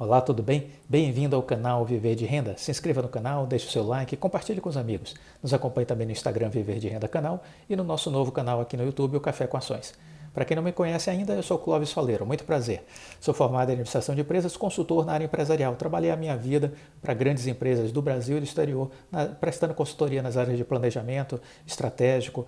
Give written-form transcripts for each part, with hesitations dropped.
Olá, tudo bem? Bem-vindo ao canal Viver de Renda. Se inscreva no canal, deixe o seu like, compartilhe com os amigos. Nos acompanhe também no Instagram Viver de Renda Canal e no nosso novo canal aqui no YouTube, o Café com Ações. Para quem não me conhece ainda, eu sou Clóvis Faleiro, muito prazer. Sou formado em administração de empresas, consultor na área empresarial. Trabalhei a minha vida para grandes empresas do Brasil e do exterior, prestando consultoria nas áreas de planejamento estratégico,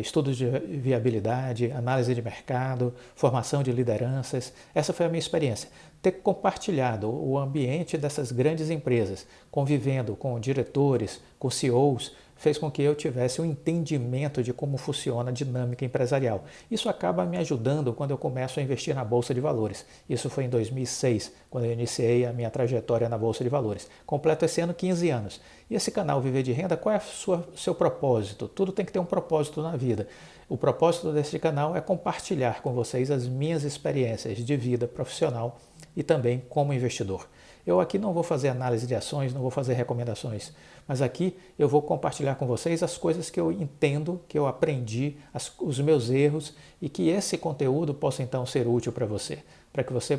estudos de viabilidade, análise de mercado, formação de lideranças. Essa foi a minha experiência. Ter compartilhado o ambiente dessas grandes empresas, convivendo com diretores, com CEOs, fez com que eu tivesse um entendimento de como funciona a dinâmica empresarial. Isso acaba me ajudando quando eu começo a investir na Bolsa de Valores. Isso foi em 2006, quando eu iniciei a minha trajetória na Bolsa de Valores. Completo esse ano 15 anos. E esse canal Viver de Renda, qual é o seu propósito? Tudo tem que ter um propósito na vida. O propósito desse canal é compartilhar com vocês as minhas experiências de vida profissional e também como investidor. Eu aqui não vou fazer análise de ações, não vou fazer recomendações, mas aqui eu vou compartilhar com vocês as coisas que eu entendo, que eu aprendi, os meus erros e que esse conteúdo possa então ser útil para você, para que você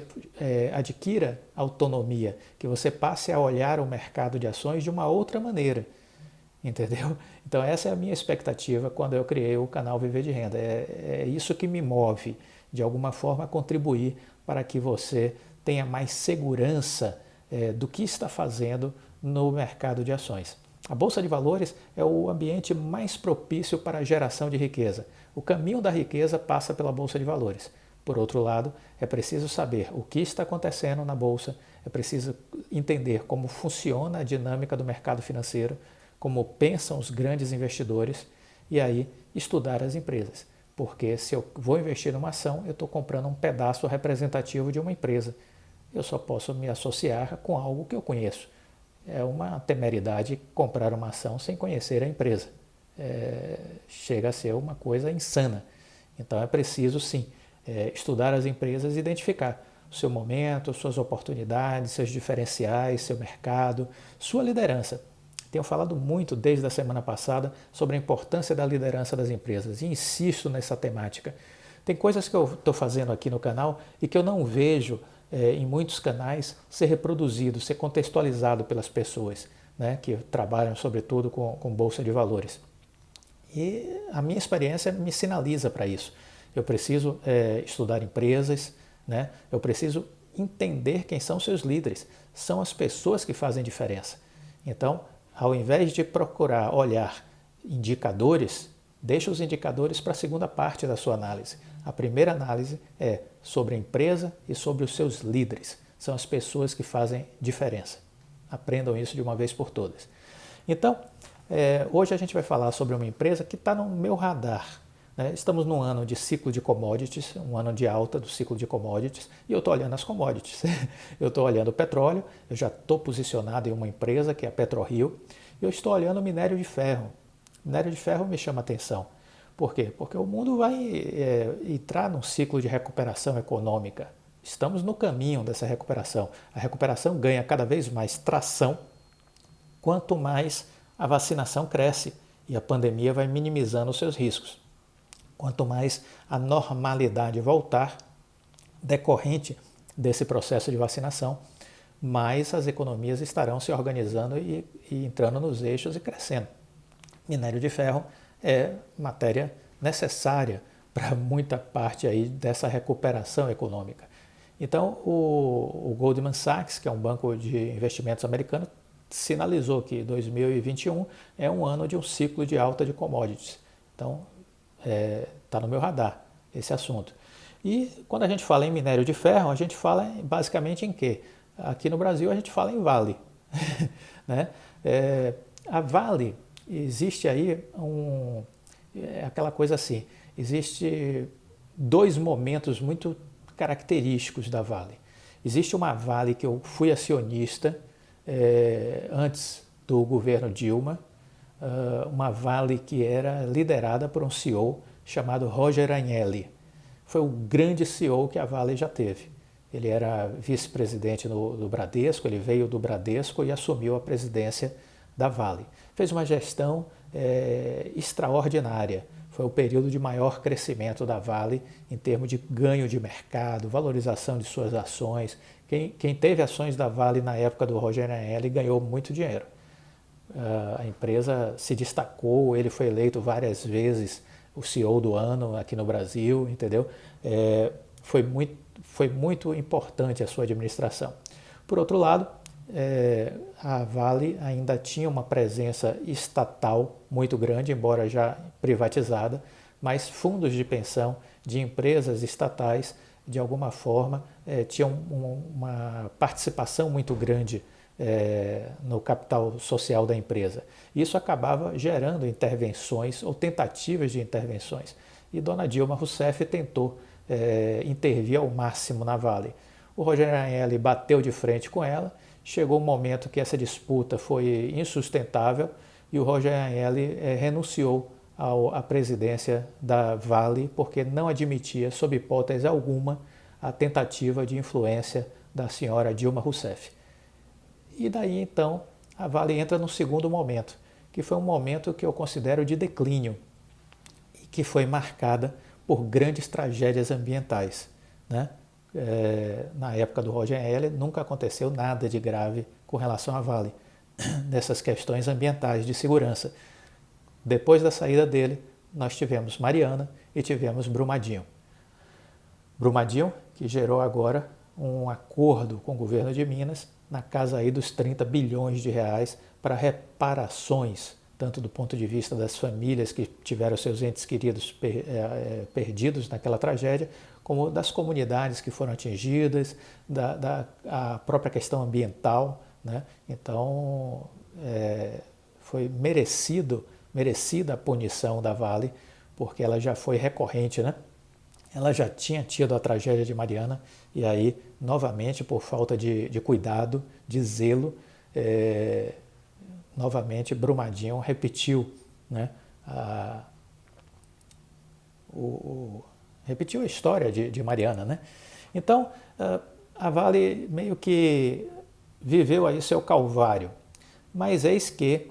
adquira autonomia, que você passe a olhar o mercado de ações de uma outra maneira, entendeu? Então essa é a minha expectativa quando eu criei o canal Viver de Renda, é isso que me move, de alguma forma, a contribuir para que você tenha mais segurança do que está fazendo no mercado de ações. A Bolsa de Valores é o ambiente mais propício para a geração de riqueza. O caminho da riqueza passa pela Bolsa de Valores. Por outro lado, é preciso saber o que está acontecendo na Bolsa, é preciso entender como funciona a dinâmica do mercado financeiro, como pensam os grandes investidores e aí estudar as empresas. Porque se eu vou investir numa ação, eu estou comprando um pedaço representativo de uma empresa. Eu só posso me associar com algo que eu conheço. É uma temeridade comprar uma ação sem conhecer a empresa. Chega a ser uma coisa insana. Então é preciso, sim, estudar as empresas e identificar o seu momento, suas oportunidades, seus diferenciais, seu mercado, sua liderança. Tenho falado muito desde a semana passada sobre a importância da liderança das empresas e insisto nessa temática. Tem coisas que eu estou fazendo aqui no canal e que eu não vejo em muitos canais ser reproduzido, ser contextualizado pelas pessoas, né, que trabalham sobretudo com Bolsa de Valores. E a minha experiência me sinaliza para isso. Eu preciso estudar empresas, né, eu preciso entender quem são seus líderes, são as pessoas que fazem diferença. Então, ao invés de procurar olhar indicadores, deixa os indicadores para a segunda parte da sua análise. A primeira análise é sobre a empresa e sobre os seus líderes. São as pessoas que fazem diferença. Aprendam isso de uma vez por todas. Então, hoje a gente vai falar sobre uma empresa que está no meu radar. Né? Estamos num ano de ciclo de commodities, um ano de alta do ciclo de commodities, e eu estou olhando as commodities. Eu estou olhando o petróleo, eu já estou posicionado em uma empresa que é a PetroRio, e eu estou olhando o minério de ferro. O minério de ferro me chama a atenção. Por quê? Porque o mundo vai entrar num ciclo de recuperação econômica. Estamos no caminho dessa recuperação. A recuperação ganha cada vez mais tração quanto mais a vacinação cresce e a pandemia vai minimizando os seus riscos. Quanto mais a normalidade voltar, decorrente desse processo de vacinação, mais as economias estarão se organizando e entrando nos eixos e crescendo. Minério de ferro é matéria necessária para muita parte aí dessa recuperação econômica. Então, o Goldman Sachs, que é um banco de investimentos americano, sinalizou que 2021 é um ano de um ciclo de alta de commodities. Então, está no meu radar esse assunto. E quando a gente fala em minério de ferro, a gente fala basicamente em quê? Aqui no Brasil a gente fala em Vale. Né? A Vale, existe aí aquela coisa assim, existe dois momentos muito característicos da Vale. Existe uma Vale que eu fui acionista antes do governo Dilma, uma Vale que era liderada por um CEO chamado Roger Agnelli. Foi o grande CEO que a Vale já teve. Ele era vice-presidente do Bradesco, ele veio do Bradesco e assumiu a presidência da Vale. Fez uma gestão extraordinária. foi o período de maior crescimento da Vale em termos de ganho de mercado, valorização de suas ações. Quem teve ações da Vale na época do Rogério Agnelli ganhou muito dinheiro. A empresa se destacou, ele foi eleito várias vezes o CEO do ano aqui no Brasil, entendeu? Foi muito importante a sua administração. Por outro lado, a Vale ainda tinha uma presença estatal muito grande, embora já privatizada, mas fundos de pensão de empresas estatais, de alguma forma, tinham uma participação muito grande no capital social da empresa. Isso acabava gerando intervenções ou tentativas de intervenções. E Dona Dilma Rousseff tentou intervir ao máximo na Vale. O Rogério Agnelli bateu de frente com ela, chegou um momento que essa disputa foi insustentável e o Rogério Agnelli renunciou à presidência da Vale porque não admitia, sob hipótese alguma, a tentativa de influência da senhora Dilma Rousseff. E daí então a Vale entra no segundo momento, que foi um momento que eu considero de declínio e que foi marcada por grandes tragédias ambientais, né? Na época do Rogério Agnelli nunca aconteceu nada de grave com relação à Vale, nessas questões ambientais de segurança. Depois da saída dele, nós tivemos Mariana e tivemos Brumadinho. Brumadinho, que gerou agora um acordo com o governo de Minas, na casa aí dos 30 bilhões de reais para reparações, tanto do ponto de vista das famílias que tiveram seus entes queridos perdidos naquela tragédia, como das comunidades que foram atingidas, a própria questão ambiental, né? Então, foi merecida a punição da Vale, porque ela já foi recorrente, né? Ela já tinha tido a tragédia de Mariana e aí, novamente, por falta de cuidado, de zelo, novamente Brumadinho repetiu, né, repetiu a história de Mariana, né? Então, a Vale meio que viveu aí seu calvário, mas eis que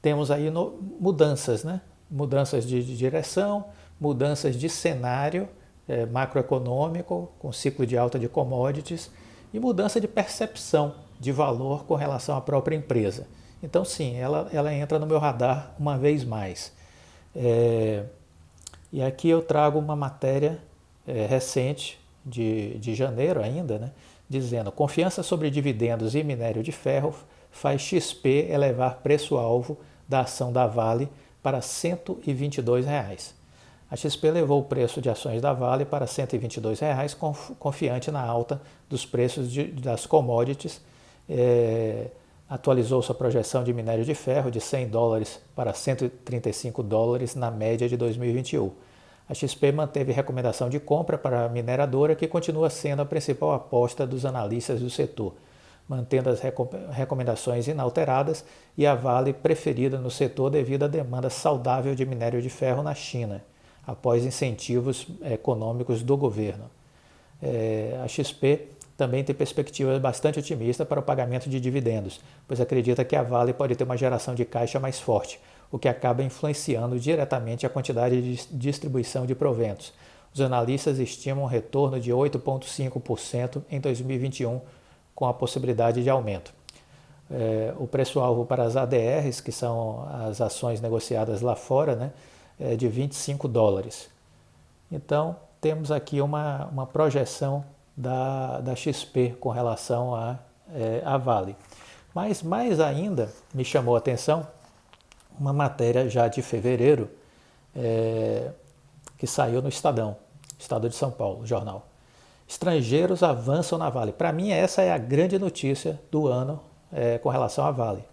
temos aí mudanças, né? Mudanças de direção, mudanças de cenário macroeconômico, com ciclo de alta de commodities, e mudança de percepção de valor com relação à própria empresa. Então, sim, ela entra no meu radar uma vez mais. E aqui eu trago uma matéria recente, de janeiro ainda, né, dizendo: confiança sobre dividendos e minério de ferro faz XP elevar preço-alvo da ação da Vale para R$ 122. A XP levou o preço de ações da Vale para R$ 122, confiante na alta dos preços das commodities. Atualizou sua projeção de minério de ferro de $100 para $135 na média de 2021. A XP manteve recomendação de compra para a mineradora, que continua sendo a principal aposta dos analistas do setor, mantendo as recomendações inalteradas, e a Vale preferida no setor devido à demanda saudável de minério de ferro na China, após incentivos econômicos do governo. A XP também tem perspectivas bastante otimistas para o pagamento de dividendos, pois acredita que a Vale pode ter uma geração de caixa mais forte, o que acaba influenciando diretamente a quantidade de distribuição de proventos. Os analistas estimam um retorno de 8,5% em 2021, com a possibilidade de aumento. O preço-alvo para as ADRs, que são as ações negociadas lá fora, né, é de $25. Então, temos aqui uma projeção da XP com relação à Vale. Mas mais ainda me chamou a atenção uma matéria já de fevereiro que saiu no Estado de São Paulo, jornal. Estrangeiros avançam na Vale. Para mim, essa é a grande notícia do ano com relação à Vale.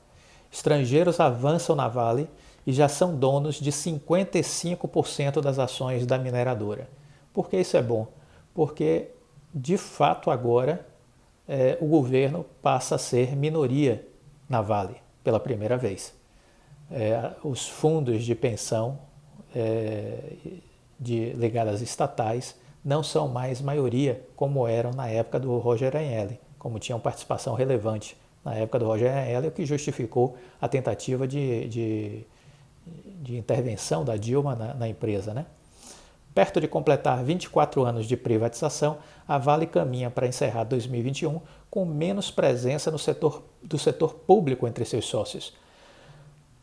Estrangeiros avançam na Vale e já são donos de 55% das ações da mineradora. Por que isso é bom? Porque, de fato, agora o governo passa a ser minoria na Vale, pela primeira vez. Os fundos de pensão ligados às estatais não são mais maioria como eram na época do Rogério Agnelli, como tinham participação relevante na época do Rogério Agnelli, o que justificou a tentativa de de intervenção da Dilma na empresa, né? Perto de completar 24 anos de privatização, a Vale caminha para encerrar 2021 com menos presença do setor público entre seus sócios.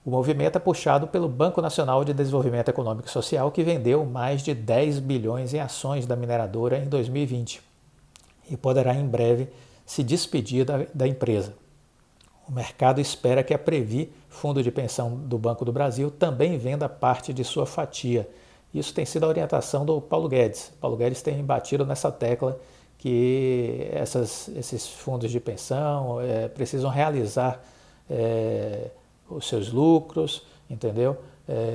O movimento é puxado pelo Banco Nacional de Desenvolvimento Econômico e Social, que vendeu mais de 10 bilhões em ações da mineradora em 2020 e poderá em breve se despedir da empresa. O mercado espera que a Previ, fundo de pensão do Banco do Brasil, também venda parte de sua fatia. Isso tem sido a orientação do Paulo Guedes. Paulo Guedes tem batido nessa tecla que esses fundos de pensão precisam realizar os seus lucros, entendeu?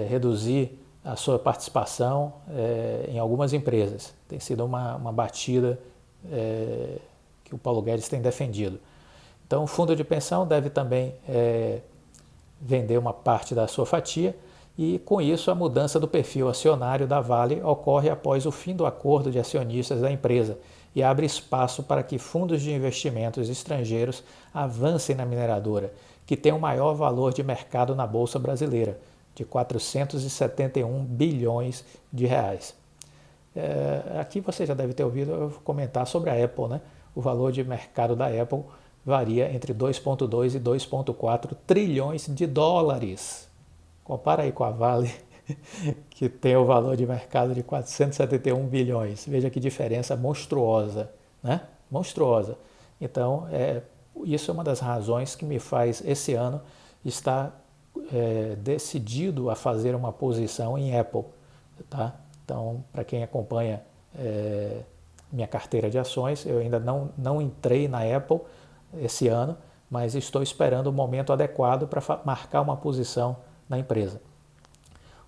Reduzir a sua participação em algumas empresas. Tem sido uma batida que o Paulo Guedes tem defendido. Então, o fundo de pensão deve também vender uma parte da sua fatia e, com isso, a mudança do perfil acionário da Vale ocorre após o fim do acordo de acionistas da empresa e abre espaço para que fundos de investimentos estrangeiros avancem na mineradora, que tem o maior valor de mercado na Bolsa Brasileira, de 471 bilhões de reais. Aqui você já deve ter ouvido eu comentar sobre a Apple, né? O valor de mercado da Apple varia entre 2,2 e 2,4 trilhões de dólares. Compara aí com a Vale, que tem o valor de mercado de 471 bilhões. Veja que diferença monstruosa, né? Monstruosa. Então, isso é uma das razões que me faz, esse ano, estar decidido a fazer uma posição em Apple. Tá? Então, para quem acompanha minha carteira de ações, eu ainda não entrei na Apple esse ano, mas estou esperando o momento adequado para marcar uma posição na empresa.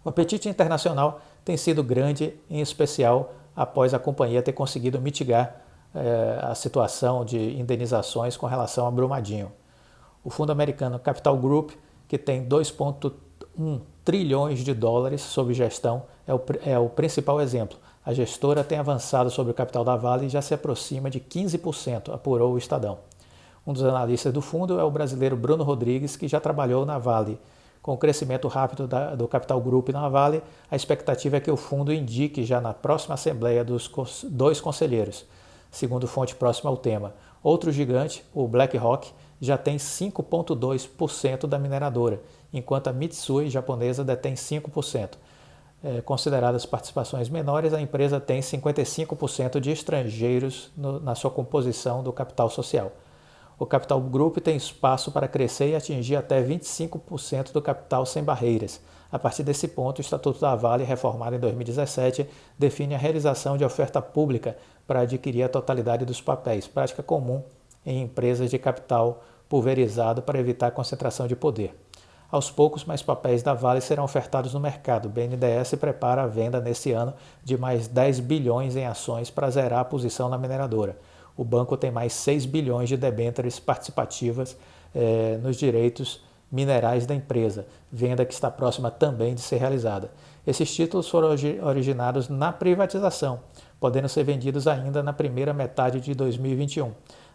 O apetite internacional tem sido grande, em especial após a companhia ter conseguido mitigar a situação de indenizações com relação a Brumadinho. O fundo americano Capital Group, que tem 2,1 trilhões de dólares sob gestão, é o principal exemplo. A gestora tem avançado sobre o capital da Vale e já se aproxima de 15%, apurou o Estadão. Um dos analistas do fundo é o brasileiro Bruno Rodrigues, que já trabalhou na Vale. Com o crescimento rápido do Capital Group na Vale, a expectativa é que o fundo indique já na próxima assembleia dos 2 conselheiros, segundo fonte próxima ao tema. Outro gigante, o BlackRock, já tem 5,2% da mineradora, enquanto a Mitsui japonesa detém 5%. Consideradas participações menores, a empresa tem 55% de estrangeiros na sua composição do capital social. O Capital Group tem espaço para crescer e atingir até 25% do capital sem barreiras. A partir desse ponto, o Estatuto da Vale, reformado em 2017, define a realização de oferta pública para adquirir a totalidade dos papéis, prática comum em empresas de capital pulverizado para evitar a concentração de poder. Aos poucos, mais papéis da Vale serão ofertados no mercado. O BNDES prepara a venda nesse ano de mais 10 bilhões em ações para zerar a posição na mineradora. O banco tem mais 6 bilhões de debêntures participativas nos direitos minerais da empresa, venda que está próxima também de ser realizada. Esses títulos foram originados na privatização, podendo ser vendidos ainda na primeira metade de 2021.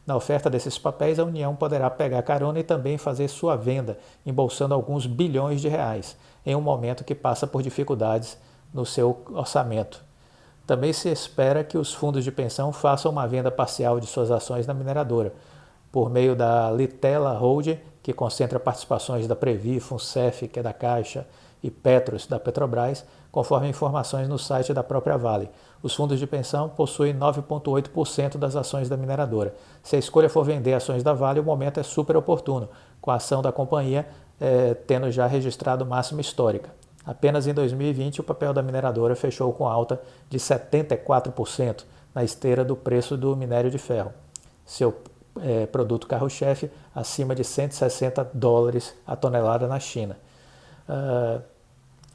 Na oferta desses papéis, a União poderá pegar carona e também fazer sua venda, embolsando alguns bilhões de reais, em um momento que passa por dificuldades no seu orçamento. Também se espera que os fundos de pensão façam uma venda parcial de suas ações na mineradora, por meio da Litela Holding, que concentra participações da Previ, Funcef, que é da Caixa, e Petros, da Petrobras, conforme informações no site da própria Vale. Os fundos de pensão possuem 9,8% das ações da mineradora. Se a escolha for vender ações da Vale, o momento é super oportuno, com a ação da companhia tendo já registrado máxima histórica. Apenas em 2020, o papel da mineradora fechou com alta de 74% na esteira do preço do minério de ferro. Seu produto carro-chefe acima de 160 dólares a tonelada na China.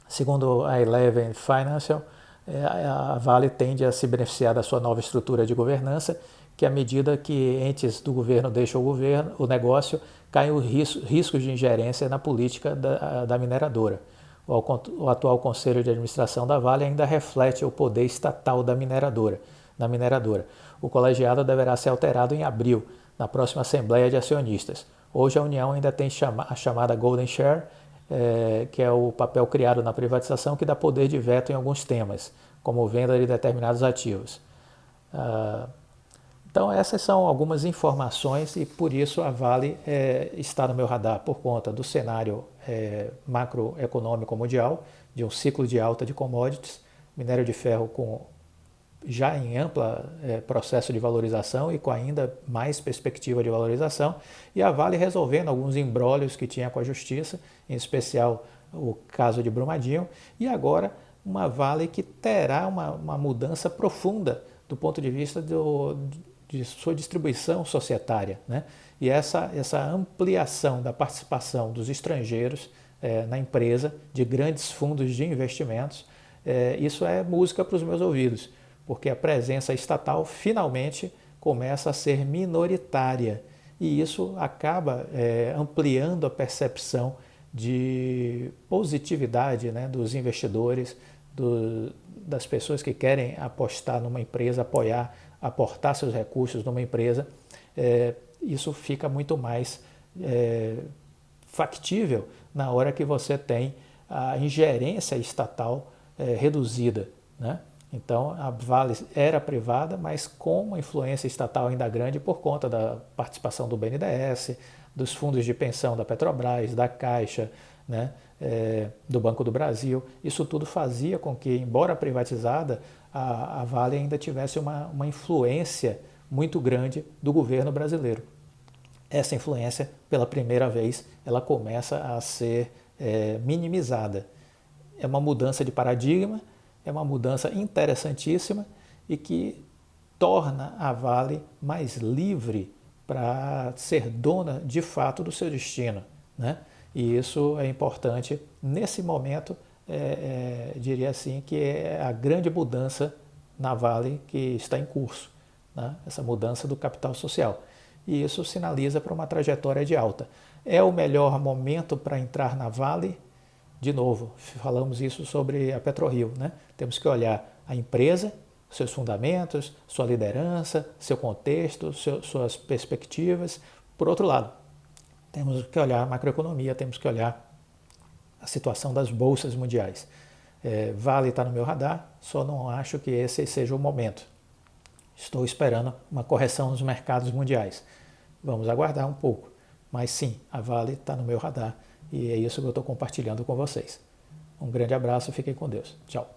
Segundo a Eleven Financial, a Vale tende a se beneficiar da sua nova estrutura de governança, que à medida que entes do governo deixam o negócio, caem os riscos de ingerência na política da mineradora. O atual Conselho de Administração da Vale ainda reflete o poder estatal na mineradora. O colegiado deverá ser alterado em abril, na próxima Assembleia de Acionistas. Hoje a União ainda tem a chamada Golden Share, que é o papel criado na privatização que dá poder de veto em alguns temas, como venda de determinados ativos. Então essas são algumas informações e por isso a Vale está no meu radar, por conta do cenário macroeconômico mundial, de um ciclo de alta de commodities, minério de ferro já em ampla processo de valorização e com ainda mais perspectiva de valorização, e a Vale resolvendo alguns embrólios que tinha com a Justiça, em especial o caso de Brumadinho, e agora uma Vale que terá uma mudança profunda do ponto de vista de sua distribuição societária, né? E essa ampliação da participação dos estrangeiros na empresa, de grandes fundos de investimentos, isso é música para os meus ouvidos, porque a presença estatal finalmente começa a ser minoritária e isso acaba ampliando a percepção de positividade, né, dos investidores, das pessoas que querem apostar numa empresa, aportar seus recursos numa empresa. Isso fica muito mais factível na hora que você tem a ingerência estatal reduzida, né? Então a Vale era privada, mas com uma influência estatal ainda grande por conta da participação do BNDES, dos fundos de pensão da Petrobras, da Caixa, né, do Banco do Brasil. Isso tudo fazia com que, embora privatizada, a Vale ainda tivesse uma influência muito grande do governo brasileiro. Essa influência, pela primeira vez, ela começa a ser minimizada. É uma mudança de paradigma, é uma mudança interessantíssima e que torna a Vale mais livre para ser dona de fato do seu destino, né? E isso é importante nesse momento, diria assim, que é a grande mudança na Vale que está em curso, né? Essa mudança do capital social. E isso sinaliza para uma trajetória de alta. É o melhor momento para entrar na Vale? De novo, falamos isso sobre a PetroRio, né? Temos que olhar a empresa, seus fundamentos, sua liderança, seu contexto, suas perspectivas. Por outro lado, temos que olhar a macroeconomia, temos que olhar a situação das bolsas mundiais. Vale está no meu radar, só não acho que esse seja o momento. Estou esperando uma correção nos mercados mundiais. Vamos aguardar um pouco. Mas sim, a Vale está no meu radar e é isso que eu estou compartilhando com vocês. Um grande abraço e fiquem com Deus. Tchau.